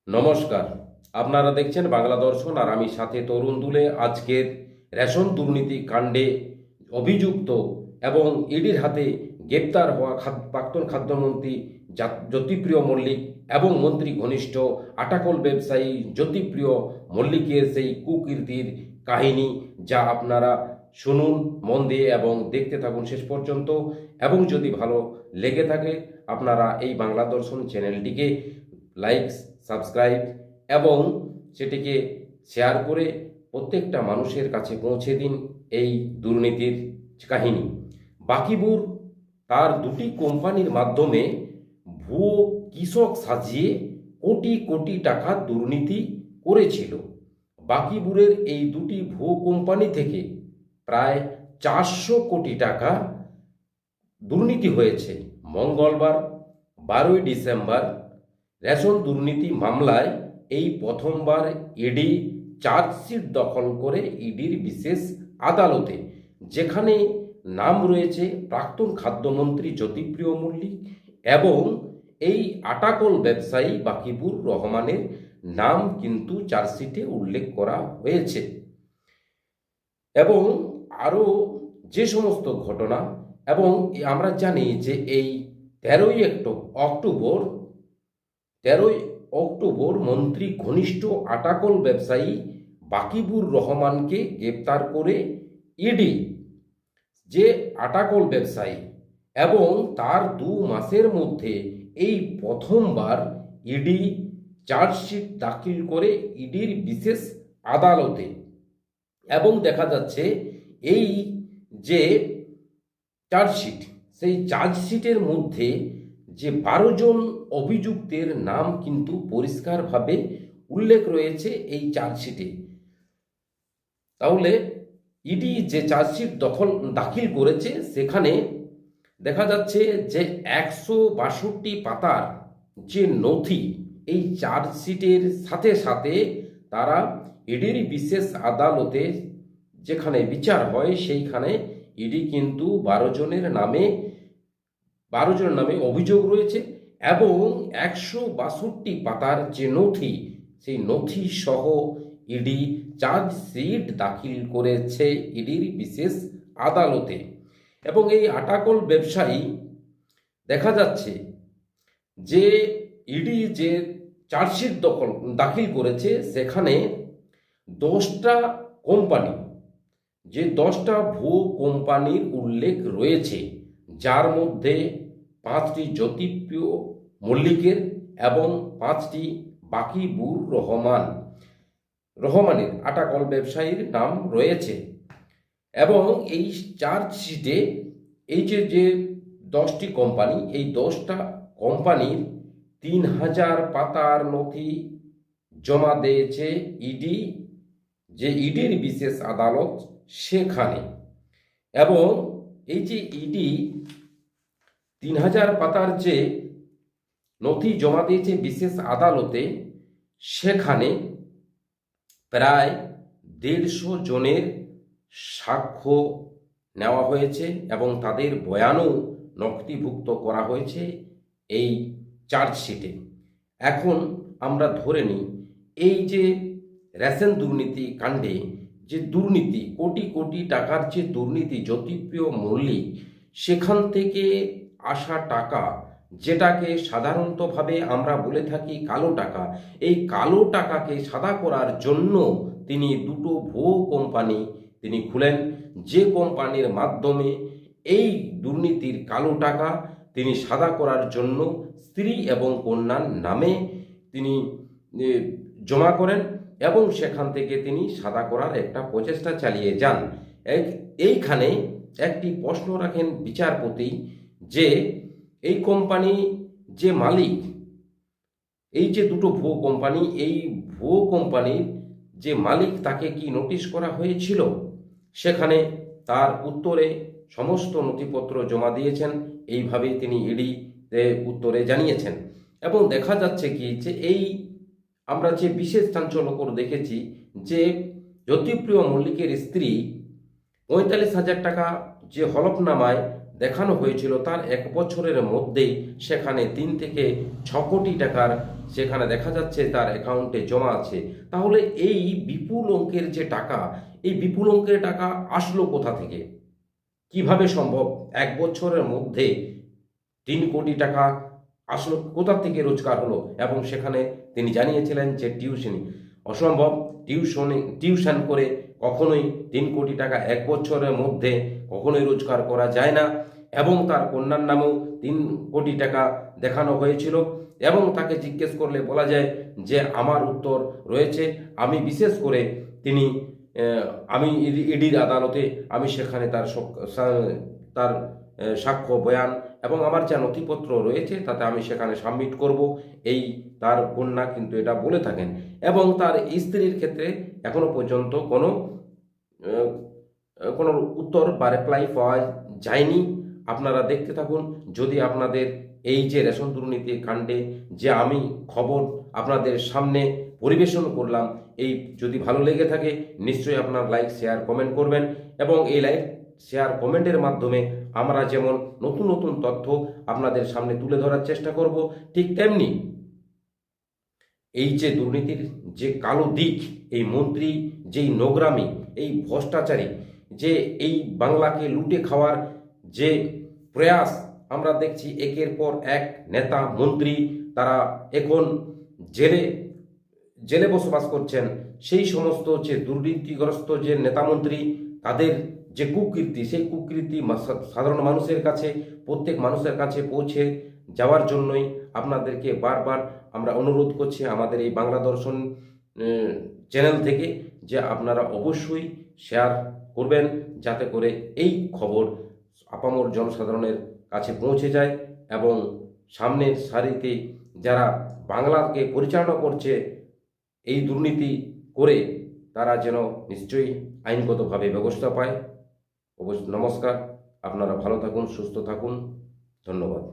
নমস্কার, আপনারা দেখছেন বাংলা দর্শন আর আমি সাথে তরুণ দুলে। আজকের রেশন দুর্নীতি কাণ্ডে অভিযুক্ত এবং ইডির হাতে গ্রেপ্তার হওয়া প্রাক্তন খাদ্যমন্ত্রী জ্যোতিপ্রিয় মল্লিক এবং মন্ত্রী ঘনিষ্ঠ আটাকল ব্যবসায়ী জ্যোতিপ্রিয় মল্লিকের সেই কুকীর্তির কাহিনী, যা আপনারা শুনুন মন দিয়ে এবং দেখতে থাকুন শেষ পর্যন্ত। এবং যদি ভালো লেগে থাকে আপনারা এই বাংলা দর্শন চ্যানেলটিকে লাইক, সাবস্ক্রাইব এবং সেটিকে শেয়ার করে প্রত্যেকটা মানুষের কাছে পৌঁছে দিন এই দুর্নীতির কাহিনী। বাকিবুর তার দুটি কোম্পানির মাধ্যমে ভুয়ো কৃষক সাজিয়ে কোটি কোটি টাকা দুর্নীতি করেছিল। বাকিবুরের এই দুটি ভুয়ো কোম্পানি থেকে প্রায় 400 কোটি টাকা দুর্নীতি হয়েছে। মঙ্গলবার 12ই ডিসেম্বর রেশন দুর্নীতি মামলায় এই প্রথমবার ইডি চার্জশিট দখল করে ইডির বিশেষ আদালতে, যেখানে নাম রয়েছে প্রাক্তন খাদ্যমন্ত্রী জ্যোতিপ্রিয় মল্লিক এবং এই আটাকল ব্যবসায়ী বাকিবুর রহমানের নাম কিন্তু চার্জশিটে উল্লেখ করা হয়েছে। এবং আরও যে সমস্ত ঘটনা, এবং আমরা জানি যে এই 13ই অক্টোবর মন্ত্রী ঘনিষ্ঠ আটাকল ব্যবসায়ী বাকিবুর রহমানকে গ্রেপ্তার করে ইডি, যে আটাকল ব্যবসায়ী, এবং তার 2 মাসের মধ্যে এই প্রথমবার ইডি চার্জশিট দাখিল করে ইডির বিশেষ আদালতে। এবং দেখা যাচ্ছে এই যে চার্জশিট, সেই চার্জশিটের মধ্যে যে 12 জন অভিযুক্তের নাম কিন্তু পরিষ্কারভাবে উল্লেখ রয়েছে এই চার্জশিটে। তাহলে ইডি যে চার্জশিট দাখিল করেছে সেখানে দেখা যাচ্ছে যে 162 পাতার যে নথি, এই চার্জশিটের সাথে সাথে তারা ইডির বিশেষ আদালতে যেখানে বিচার হয় সেইখানে ইডি কিন্তু 12 জনের নামে অভিযোগ রয়েছে এবং 162 পাতার যে নথি, সেই নথি সহ ইডি চার্জশিট দাখিল করেছে ইডির বিশেষ আদালতে। এবং এই আটাকল ব্যবসায়ী দেখা যাচ্ছে যে ইডি যে চার্জশিট দাখিল করেছে সেখানে 10টা কোম্পানি, যে 10টা ভুয়ো কোম্পানির উল্লেখ রয়েছে, যার মধ্যে 5টি জ্যোতিপ্রিয় মল্লিকের এবং 5টি বাকিবুর রহমানের আটাকল ব্যবসায়ীর নাম রয়েছে। এবং এই চার্জশিটে এই যে 10টি কোম্পানি, এই 10টা কোম্পানির 3000 পাতার নথি জমা দিয়েছে ইডি, যে ইডির বিশেষ আদালত সেখানে। এবং এই যে ইডি 3000 পাতার যে নথি জমা দিয়েছে বিশেষ আদালতে, সেখানে প্রায় 150 জনের সাক্ষ্য নেওয়া হয়েছে এবং তাদের বয়ানও নথিভুক্ত করা হয়েছে এই চার্জশিটে। এখন আমরা ধরে নিই এই যে রেশন দুর্নীতি কাণ্ডে যে দুর্নীতি, কোটি কোটি টাকার যে দুর্নীতি, জ্যোতিপ্রিয় মল্লিক সেখান থেকে আসা টাকা, যেটাকে সাধারণতভাবে আমরা বলে থাকি কালো টাকা, এই কালো টাকাকে সাদা করার জন্য তিনি 2টো ভুয়ো কোম্পানি তিনি খুলেন, যে কোম্পানির মাধ্যমে এই দুর্নীতির কালো টাকা তিনি সাদা করার জন্য স্ত্রী এবং কন্যার নামে তিনি জমা করেন এবং সেখান থেকে তিনি সাদা করার একটা প্রচেষ্টা চালিয়ে যান। এইখানে একটি প্রশ্ন রাখেন বিচারপতি, যে এই কোম্পানি যে মালিক, এই যে 2টো ভুয়ো কোম্পানি, এই ভুয়ো কোম্পানির যে মালিক তাকে কি নোটিশ করা হয়েছিল? সেখানে তার উত্তরে সমস্ত নথিপত্র জমা দিয়েছেন, এইভাবেই তিনি ইডি উত্তরে জানিয়েছেন। এবং দেখা যাচ্ছে কি যে এই আমরা যে বিশেষ চাঞ্চল্যকর দেখেছি যে জ্যোতিপ্রিয় মল্লিকের স্ত্রী 45,000 টাকা যে হলফনামায় দেখানো হয়েছিল তার 1 বছরের মধ্যেই সেখানে 3 থেকে 6 কোটি টাকার সেখানে দেখা যাচ্ছে তার অ্যাকাউন্টে জমা আছে। তাহলে এই বিপুল অঙ্কের যে টাকা, এই বিপুল অঙ্কের টাকা আসলো কোথা থেকে? কিভাবে সম্ভব 1 বছরের মধ্যে 3 কোটি টাকা আসলো কোথা থেকে রোজগার হলো? এবং সেখানে তিনি জানিয়েছিলেন যে টিউশনি অসম্ভব, টিউশন করে কখনোই 3 কোটি টাকা 1 বছরের মধ্যে কখনোই রোজগার করা যায় না। এবং তার কন্যার নামেও 3 কোটি টাকা দেখানো হয়েছিল। এবং তাকে জিজ্ঞেস করলে বলা যায় যে আমার উত্তর রয়েছে। আমি বিশেষ করে তিনি আমি ইডির আদালতে আমি সেখানে তার সাক্ষ্য বয়ান এবং আমার যা নথিপত্র রয়েছে তাতে আমি সেখানে সাবমিট করব, এই তার কন্যা কিন্তু এটা বলে থাকেন। এবং তার স্ত্রীর ক্ষেত্রে এখনো পর্যন্ত কোনো উত্তর বা রিপ্লাই পাওয়া যায়নি। আপনারা দেখতে থাকুন। যদি আপনাদের এই যে রেশন দুর্নীতি কাণ্ডে যে আমি খবর আপনাদের সামনে পরিবেশন করলাম, এই যদি ভালো লেগে থাকে নিশ্চয়ই আপনার লাইক শেয়ার কমেন্ট করবেন। এবং এই লাইক শেয়ার কমেন্টের মাধ্যমে আমরা যেমন নতুন নতুন তথ্য আপনাদের সামনে তুলে ধরার চেষ্টা করব, ঠিক তেমনি এই যে দুর্নীতির যে কালো দিক, এই মন্ত্রী যেই নোংরামি, এই ভ্রষ্টাচারী যে এই বাংলাকে লুটে খাওয়ার যে প্রয়াস আমরা দেখছি, একের পর এক নেতা মন্ত্রী তারা এখন জেলে জেলে বসবাস করছেন। সেই সমস্ত যে দুর্নীতিগ্রস্ত যে নেতামন্ত্রী তাদের যে কুকীর্তি, সেই কুকীর্তি সাধারণ মানুষের কাছে, প্রত্যেক মানুষের কাছে পৌঁছে যাওয়ার জন্যই আপনাদেরকে বারবার আমরা অনুরোধ করছি আমাদের এই বাংলা দর্শন চ্যানেল থেকে যে আপনারা অবশ্যই শেয়ার করবেন, যাতে করে এই খবর আপামর জনসাধারণের কাছে পৌঁছে যায় এবং সামনের সারিতে যারা বাংলাকে পরিচালনা করছে এই দুর্নীতি করে তারা যেন নিশ্চয়ই আইনগতভাবে ব্যবস্থা পায়। নমস্কার, আপনারা ভালো থাকুন, সুস্থ থাকুন, ধন্যবাদ।